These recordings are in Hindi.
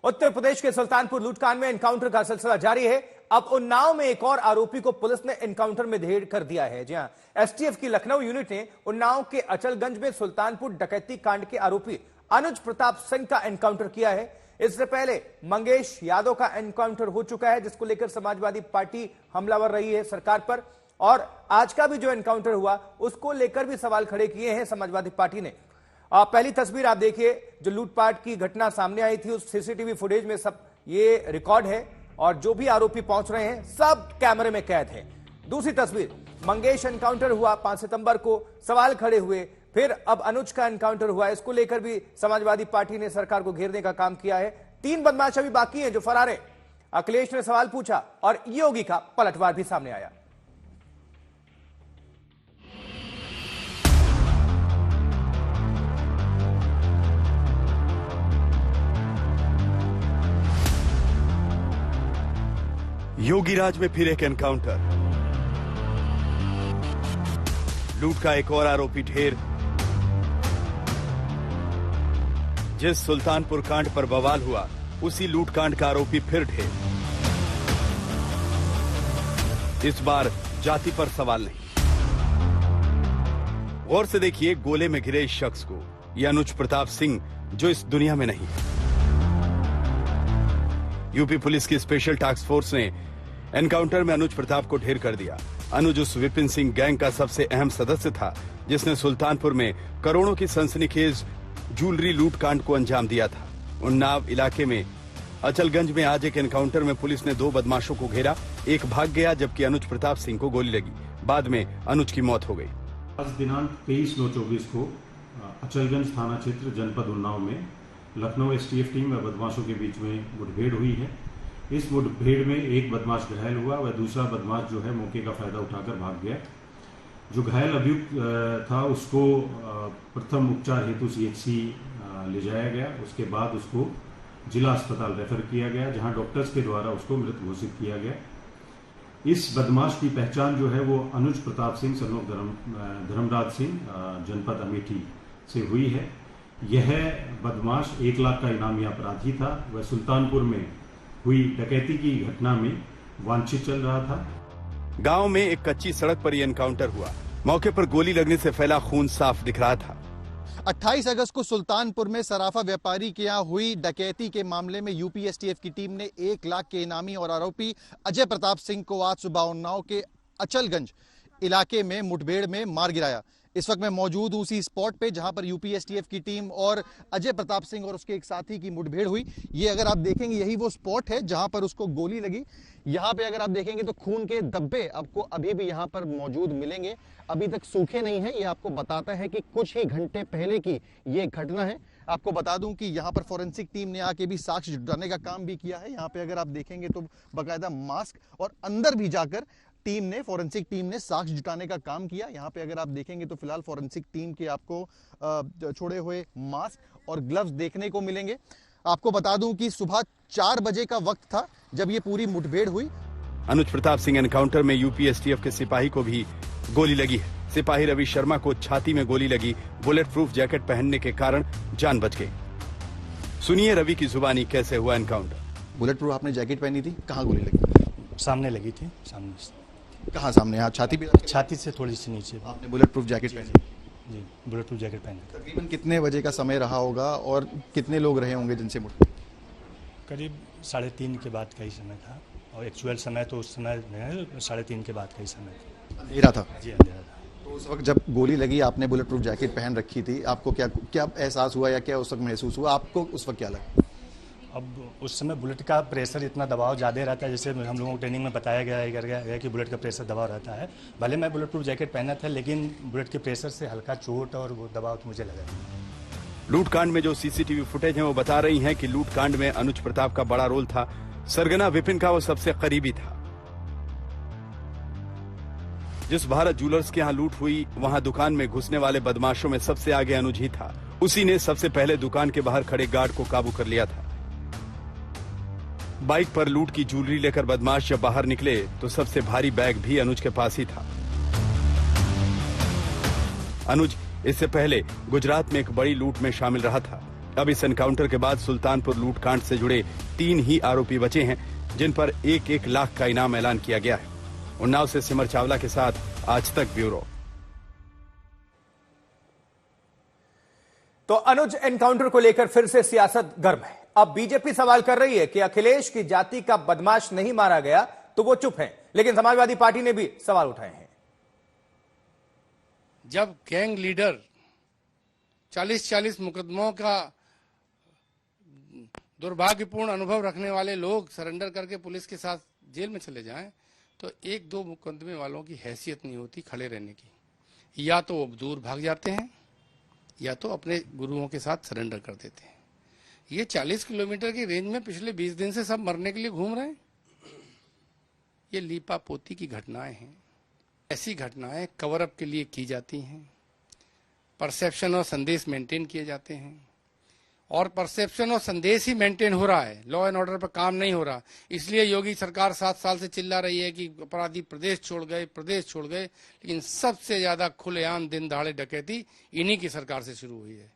उत्तर प्रदेश के सुल्तानपुर लूटकांड में एनकाउंटर का सिलसिला जारी है। अब उन्नाव में एक और आरोपी को पुलिस ने एनकाउंटर में ढेर कर दिया है। जी हां, एसटीएफ की लखनऊ यूनिट ने उन्नाव के अचलगंज में सुल्तानपुर डकैती कांड के आरोपी अनुज प्रताप सिंह का एनकाउंटर किया है। इससे पहले मंगेश यादव का एनकाउंटर हो चुका है, जिसको लेकर समाजवादी पार्टी हमलावर रही है सरकार पर। और आज का भी जो एनकाउंटर हुआ उसको लेकर भी सवाल खड़े किए हैं समाजवादी पार्टी ने। पहली तस्वीर आप देखिए, जो लूटपाट की घटना सामने आई थी उस सीसीटीवी फुटेज में सब ये रिकॉर्ड है और जो भी आरोपी पहुंच रहे हैं सब कैमरे में कैद हैं। दूसरी तस्वीर, मंगेश एनकाउंटर हुआ 5 सितंबर को, सवाल खड़े हुए। फिर अब अनुज का एनकाउंटर हुआ, इसको लेकर भी समाजवादी पार्टी ने सरकार को घेरने का काम किया है। 3 बदमाश अभी बाकी हैं जो फरार है। अखिलेश ने सवाल पूछा और योगी का पलटवार भी सामने आया। योगीराज में फिर एक एनकाउंटर, लूट का एक और आरोपी ढेर। जिस सुल्तानपुर कांड पर बवाल हुआ उसी लूट कांड का आरोपी फिर ढेर। इस बार जाति पर सवाल नहीं। गौर से देखिए गोले में घिरे इस शख्स को, यह अनुज प्रताप सिंह जो इस दुनिया में नहीं है। यूपी पुलिस की स्पेशल टास्क फोर्स ने एनकाउंटर में अनुज प्रताप को ढेर कर दिया। अनुज उस विपिन सिंह गैंग का सबसे अहम सदस्य था जिसने सुल्तानपुर में करोड़ों की सनसनीखेज ज्वेलरी लूट कांड को अंजाम दिया था। उन्नाव इलाके में अचलगंज में आज एक एनकाउंटर में पुलिस ने 2 बदमाशों को घेरा। एक भाग गया जबकि अनुज प्रताप सिंह को गोली लगी। बाद में अनुज की मौत हो गई। आज दिनांक 23/9/24 को अचलगंज थाना क्षेत्र जनपद उन्नाव में लखनऊ एसटीएफ टीम व बदमाशों के बीच में मुठभेड़ हुई है। इस मुठभेड़ में एक बदमाश घायल हुआ व दूसरा बदमाश जो है मौके का फायदा उठाकर भाग गया। जो घायल अभियुक्त था उसको प्रथम उपचार हेतु सीएचसी ले जाया गया। उसके बाद उसको जिला अस्पताल रेफर किया गया, जहां डॉक्टर्स के द्वारा उसको मृत घोषित किया गया। इस बदमाश की पहचान जो है वो अनुज प्रताप सिंह सन ऑफ धर्मराज सिंह जनपद अमेठी से हुई है। यह बदमाश 1 लाख का इनामी अपराधी था। वह सुल्तानपुर में हुई डकैती की घटना में वांछित चल रहा था। गांव में एक कच्ची सड़क पर यह एनकाउंटर हुआ। मौके पर गोली लगने से फैला खून साफ दिख रहा था। 28 अगस्त को सुल्तानपुर में सराफा व्यापारी के यहाँ हुई डकैती के मामले में यूपी एसटीएफ की टीम ने 1 लाख के इनामी और आरोपी अजय प्रताप सिंह को आज सुबह उन्नाव के अचलगंज इलाके में मुठभेड़ में मार गिराया। इस वक्त मैं मौजूद हूं उसी स्पॉट पे जहां पर यूपी एसटीएफ की टीम और अजय प्रताप सिंह और उसके एक साथी की मुठभेड़ हुई। ये अगर आप देखेंगे यही वो स्पॉट है जहां पर उसको गोली लगी। यहाँ पे अगर आप देखेंगे तो खून के धब्बे आपको अभी भी यहाँ पर मौजूद मिलेंगे, अभी तक सूखे नहीं है। ये आपको बताता है कि कुछ ही घंटे पहले की ये घटना है। आपको बता दूं कि यहाँ पर फोरेंसिक टीम ने आके भी साक्ष्य जुटाने का काम भी किया है। यहाँ पे अगर आप देखेंगे तो बाकायदा मास्क और अंदर भी जाकर फोरेंसिक टीम ने साक्ष्य जुटाने का काम किया। यहाँ पे अगर आप देखेंगे तो फिलहाल फोरेंसिक टीम के आपको छोड़े हुए मास्क और ग्लव्स देखने को मिलेंगे। आपको बता दूं कि सुबह 4 बजे का वक्त था जब ये पूरी मुठभेड़ हुई। अनुज प्रताप सिंह एनकाउंटर में यूपी एसटीएफ के सिपाही को भी गोली लगी है। सिपाही रवि शर्मा को छाती में गोली लगी। बुलेट प्रूफ जैकेट पहनने के कारण जान बच गई। सुनिए रवि की जुबानी कैसे हुआ एनकाउंटर। बुलेट प्रूफ आपने जैकेट पहनी थी, कहाँ गोली लगी? सामने लगी थी, सामने से। कहाँ सामने? यहाँ छाती पे? छाती से थोड़ी सी नीचे। आपने बुलेट प्रूफ जैकेट पहनी? जी, बुलेट प्रूफ जैकेट पहनी। तकरीबन कितने बजे का समय रहा होगा और कितने लोग रहे होंगे जिनसे मुठभेड़? करीब 3:30 के बाद का ही समय था और एक्चुअल समय तो उस समय 3:30 के बाद का ही समय था। अंधेरा था? जी अंधेरा था। तो उस वक्त जब गोली लगी आपने बुलेट प्रूफ जैकेट पहन रखी थी, आपको क्या एहसास हुआ या क्या उस वक्त महसूस हुआ? आपको उस वक्त क्या लगा? अब उस समय बुलेट का प्रेशर इतना दबाव ज़्यादा रहता है, जैसे हम लोगों को ट्रेनिंग में बताया गया है कि बुलेट का प्रेशर दबाव रहता है। भले मैं बुलेट प्रूफ जैकेट पहना था लेकिन बुलेट के प्रेशर से हल्का चोट और वो दबाव तो मुझे लगा। लूट कांड में जो सीसीटीवी फुटेज है वो बता रही हैं कि लूट कांड में अनुज प्रताप का बड़ा रोल था। सरगना विपिन का वो सबसे करीबी था। जिस भारत ज्वेलर्स के यहाँ लूट हुई वहां दुकान में घुसने वाले बदमाशों में सबसे आगे अनुज ही था। उसी ने सबसे पहले दुकान के बाहर खड़े गार्ड को काबू कर लिया था। बाइक पर लूट की ज्वेलरी लेकर बदमाश जब बाहर निकले तो सबसे भारी बैग भी अनुज के पास ही था। अनुज इससे पहले गुजरात में एक बड़ी लूट में शामिल रहा था। अब इस एनकाउंटर के बाद सुल्तानपुर लूटकांड से जुड़े 3 ही आरोपी बचे हैं, जिन पर 1-1 लाख का इनाम ऐलान किया गया है। उन्नाव से सिमर चावला के साथ आज तक ब्यूरो। तो अनुज एनकाउंटर को लेकर फिर से सियासत गर्म है। अब बीजेपी सवाल कर रही है कि अखिलेश की जाति का बदमाश नहीं मारा गया तो वो चुप हैं, लेकिन समाजवादी पार्टी ने भी सवाल उठाए हैं। जब गैंग लीडर 40-40 मुकदमों का दुर्भाग्यपूर्ण अनुभव रखने वाले लोग सरेंडर करके पुलिस के साथ जेल में चले जाएं, तो 1-2 मुकदमे वालों की हैसियत नहीं होती खड़े रहने की। या तो वो दूर भाग जाते हैं या तो अपने गुरुओं के साथ सरेंडर कर देते हैं। ये 40 किलोमीटर की रेंज में पिछले 20 दिन से सब मरने के लिए घूम रहे हैं। ये लीपा पोती की घटनाएं हैं। ऐसी घटनाएं कवर अप के लिए की जाती हैं, परसेप्शन और संदेश मेंटेन किए जाते हैं, और परसेप्शन और संदेश ही मेंटेन हो रहा है, लॉ एंड ऑर्डर पर काम नहीं हो रहा। इसलिए योगी सरकार 7 साल से चिल्ला रही है कि अपराधी प्रदेश छोड़ गए, लेकिन सबसे ज्यादा खुलेआम दिन दहाड़े डकैती इन्हीं की सरकार से शुरू हुई है।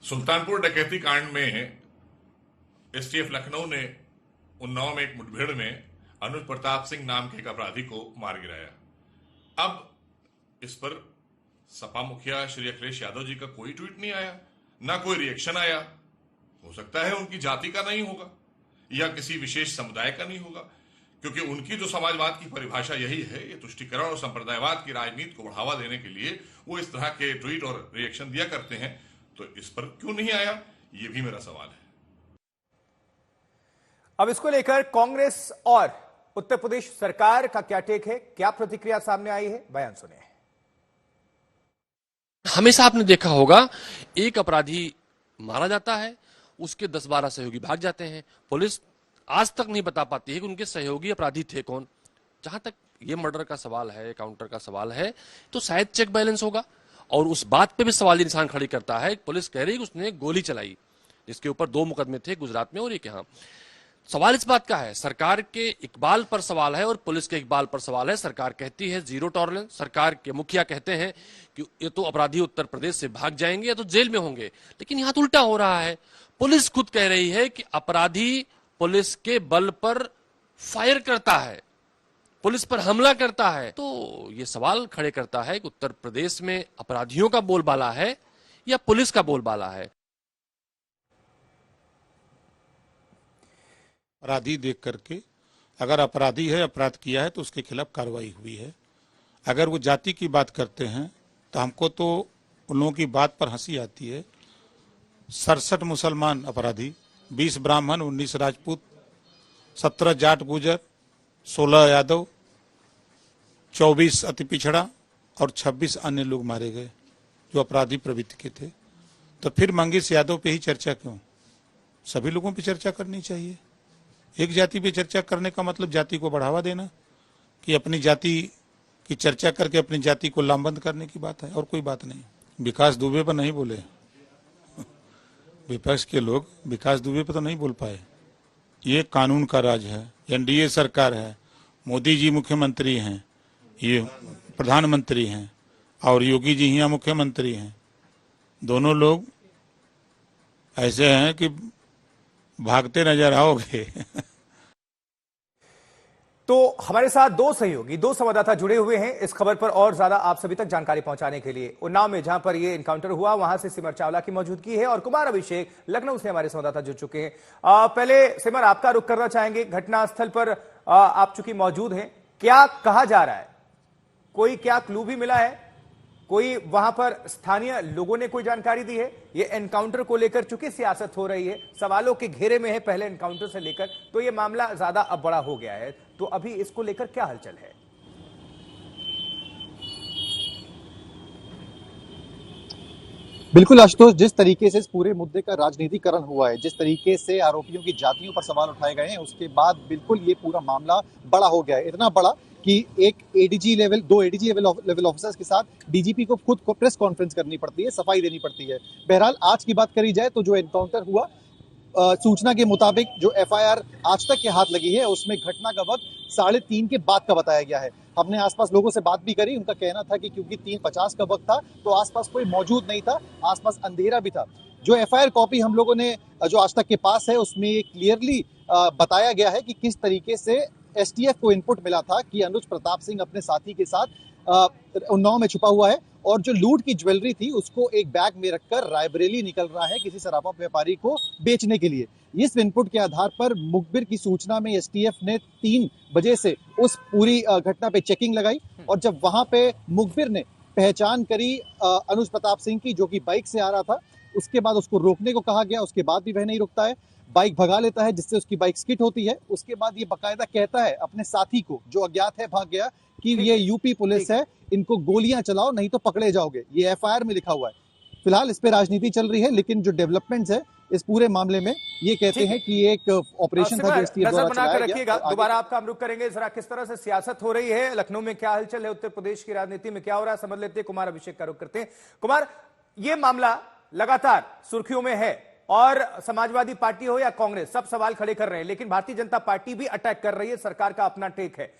सुल्तानपुर डकैती कांड में एसटीएफ लखनऊ ने उन्नाव में एक मुठभेड़ में अनुज प्रताप सिंह नाम के एक अपराधी को मार गिराया। अब इस पर सपा मुखिया श्री अखिलेश यादव जी का कोई ट्वीट नहीं आया, ना कोई रिएक्शन आया। हो सकता है उनकी जाति का नहीं होगा या किसी विशेष समुदाय का नहीं होगा, क्योंकि उनकी जो समाजवाद की परिभाषा यही है, ये तुष्टिकरण और संप्रदायवाद की राजनीति को बढ़ावा देने के लिए वो इस तरह के ट्वीट और रिएक्शन दिया करते हैं। तो इस पर क्यों नहीं आया, ये भी मेरा सवाल है। अब इसको लेकर कांग्रेस और उत्तर प्रदेश सरकार का क्या टेक है, क्या प्रतिक्रिया सामने आई है, बयान सुनिए। हमेशा आपने देखा होगा, एक अपराधी मारा जाता है, उसके 10-12 सहयोगी भाग जाते हैं। पुलिस आज तक नहीं बता पाती है कि उनके सहयोगी अपराधी थे कौन। जहां तक ये मर्डर का सवाल है, काउंटर का सवाल है, तो शायद चेक बैलेंस होगा। और उस बात पे भी सवाल निशान खड़ी करता है। पुलिस कह रही है कि उसने गोली चलाई, जिसके ऊपर 2 मुकदमे थे, गुजरात में और एक यहाँ। सवाल इस बात का है, सरकार के इकबाल पर सवाल है और पुलिस के इकबाल पर सवाल है। सरकार कहती है 0 टॉलरेंस, सरकार के मुखिया कहते हैं कि ये तो अपराधी उत्तर प्रदेश से भाग जाएंगे या तो जेल में होंगे, लेकिन यहां तो उल्टा हो रहा है। पुलिस खुद कह रही है कि अपराधी पुलिस के बल पर फायर करता है, पुलिस पर हमला करता है। तो ये सवाल खड़े करता है कि उत्तर प्रदेश में अपराधियों का बोलबाला है या पुलिस का बोलबाला है। अपराधी देख करके, अगर अपराधी है, अपराध किया है, तो उसके खिलाफ कार्रवाई हुई है। अगर वो जाति की बात करते हैं तो हमको तो उन लोगों की बात पर हंसी आती है। 67 मुसलमान अपराधी, 20 ब्राह्मण, 19 राजपूत, 17 जाट गुजर, 16 यादव, 24 अति पिछड़ा और 26 अन्य लोग मारे गए जो अपराधी प्रवृत्ति के थे। तो फिर मंगेश यादव पे ही चर्चा क्यों? सभी लोगों पे चर्चा करनी चाहिए। एक जाति पे चर्चा करने का मतलब जाति को बढ़ावा देना, कि अपनी जाति की चर्चा करके अपनी जाति को लामबंद करने की बात है, और कोई बात नहीं। विकास दुबे पर नहीं बोले, विपक्ष के लोग विकास दुबे पर तो नहीं बोल पाए। ये कानून का राज है, एनडीए सरकार है, मोदी जी मुख्यमंत्री हैं, ये प्रधानमंत्री हैं और योगी जी यहाँ मुख्यमंत्री हैं। दोनों लोग ऐसे हैं कि भागते नजर आओगे। तो हमारे साथ 2 सहयोगी, 2 संवाददाता जुड़े हुए हैं इस खबर पर और ज्यादा आप सभी तक जानकारी पहुंचाने के लिए। उन्नाव में जहां पर यह एनकाउंटर हुआ, वहां से सिमर चावला की मौजूदगी है और कुमार अभिषेक लखनऊ से हमारे संवाददाता जुड़ चुके हैं। पहले सिमर, आपका रुख करना चाहेंगे। घटनास्थल पर आप चूंकि मौजूद हैं, क्या कहा जा रहा है? कोई क्या क्लू भी मिला है? कोई वहां पर स्थानीय लोगों ने कोई जानकारी दी है? ये एनकाउंटर को लेकर चूंकि सियासत हो रही है, सवालों के घेरे में है पहले एनकाउंटर से लेकर, तो ये मामला ज्यादा अब बड़ा हो गया है। तो अभी इसको लेकर क्या हलचल है? बिल्कुल आशुतोष, जिस तरीके से इस पूरे मुद्दे का राजनीतिकरण हुआ है, जिस तरीके से आरोपियों की जातियों पर सवाल उठाए गए हैं, उसके बाद बिल्कुल ये पूरा मामला बड़ा हो गया है। इतना बड़ा कि एक ADG level, 2 ADG level officers के साथ डीजीपी को खुद को प्रेस कॉन्फ्रेंस करनी पड़ती है, सफाई देनी पड़ती है। बहरहाल आज की बात करी जाए तो जो एनकाउंटर हुआ, सूचना के मुताबिक जो एफआईआर आज तक के हाथ लगी है, उसमें घटना का वक्त 3:30 के बाद का बताया गया है। हमने आसपास लोगों से बात भी करी, उनका कहना था कि क्योंकि 3:50 का वक्त था तो आसपास कोई मौजूद नहीं था, आसपास अंधेरा भी था। जो एफआईआर कॉपी हम लोगों ने जो आज तक के पास है उसमें ये क्लियरली बताया गया है कि किस तरीके से एसटीएफ को इनपुट मिला था कि अनुज प्रताप सिंह अपने साथी के साथ उन्नाव में छुपा हुआ है और जो लूट की ज्वेलरी थी उसको एक बैग में रखकर रायबरेली निकल रहा है किसी सराफा व्यापारी को बेचने के लिए। इस इनपुट के आधार पर मुखबिर की सूचना में एसटीएफ ने 3 बजे से उस पूरी घटना पे चेकिंग लगाई और जब वहां पे मुखबिर ने पहचान करी अनुज प्रताप सिंह की, जो कि बाइक से आ रहा था, उसके बाद उसको रोकने को कहा गया। उसके बाद भी वह नहीं रुकता है, बाइक भगा लेता है जिससे उसकी बाइक स्किड होती है। उसके बाद ये बकायदा कहता है अपने साथी को जो अज्ञात है भाग गया कि ये यूपी पुलिस है, इनको गोलियां चलाओ नहीं तो पकड़े जाओगे। ये एफआईआर में लिखा हुआ है। फिलहाल इस पे राजनीति चल रही है, लेकिन जो डेवलपमेंट्स है इस पूरे मामले में ये कहते हैं कि ये एक ऑपरेशन था जो एसटीएफ द्वारा चलाया गया। दोबारा आपका हम रुख करेंगे, जरा किस तरह से सियासत हो रही है लखनऊ में, क्या हलचल है, उत्तर प्रदेश की राजनीति में क्या हो रहा है, समझ लेते हैं। कुमार अभिषेक का रुख करते हैं। कुमार, ये मामला लगातार सुर्खियों में है और समाजवादी पार्टी हो या कांग्रेस, सब सवाल खड़े कर रहे हैं, लेकिन भारतीय जनता पार्टी भी अटैक कर रही है, सरकार का अपना टेक है।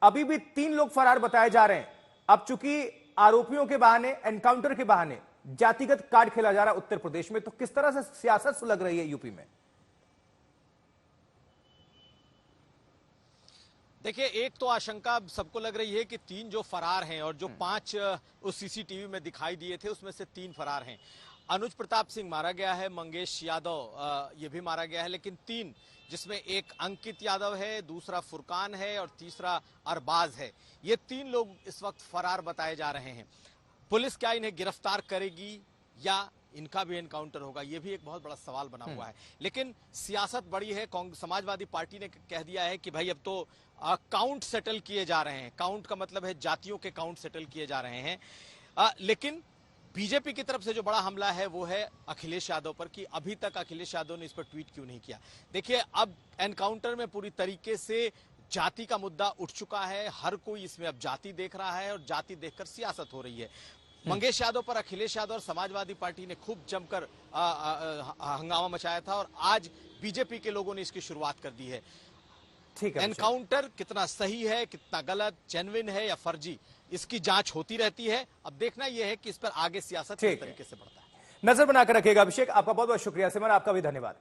अभी भी 3 लोग फरार बताए जा रहे हैं। अब चूंकि आरोपियों के बहाने, एनकाउंटर के बहाने जातिगत कार्ड खेला जा रहा है उत्तर प्रदेश में, तो किस तरह से सियासत सुलग रही है यूपी में? देखिए, एक तो आशंका सबको लग रही है कि 3 जो फरार हैं और जो 5 उस सीसीटीवी में दिखाई दिए थे उसमें से 3 फरार हैं। अनुज प्रताप सिंह मारा गया है, मंगेश यादव ये भी मारा गया है, लेकिन 3 जिसमें एक अंकित यादव है, दूसरा फुरकान है और तीसरा अरबाज है, ये 3 लोग इस वक्त फरार बताए जा रहे हैं। पुलिस क्या इन्हें गिरफ्तार करेगी या इनका भी एनकाउंटर होगा, यह भी एक बहुत बड़ा सवाल बना हुआ है। लेकिन सियासत बड़ी है। समाजवादी पार्टी ने कह दिया है कि भाई अब तो काउंट सेटल किए जा रहे हैं। काउंट का मतलब है जातियों के काउंट सेटल किए जा रहे हैं। लेकिन बीजेपी की तरफ से जो बड़ा हमला है वो है अखिलेश यादव पर कि अभी तक अखिलेश यादव ने इस पर ट्वीट क्यों नहीं किया। देखिए, अब एनकाउंटर में पूरी तरीके से जाति का मुद्दा उठ चुका है। हर कोई इसमें अब जाति देख रहा है और जाति देखकर सियासत हो रही है। मंगेश यादव पर अखिलेश यादव और समाजवादी पार्टी ने खूब जमकर हंगामा मचाया था और आज बीजेपी के लोगों ने इसकी शुरुआत कर दी है। ठीक है, एनकाउंटर कितना सही है, कितना गलत, जेन्युइन है या फर्जी, इसकी जांच होती रहती है। अब देखना यह है कि इस पर आगे सियासत किस तरीके से बढ़ता है। नजर बनाकर रखिएगा। अभिषेक, आपका बहुत बहुत शुक्रिया। सिमर, आपका भी धन्यवाद।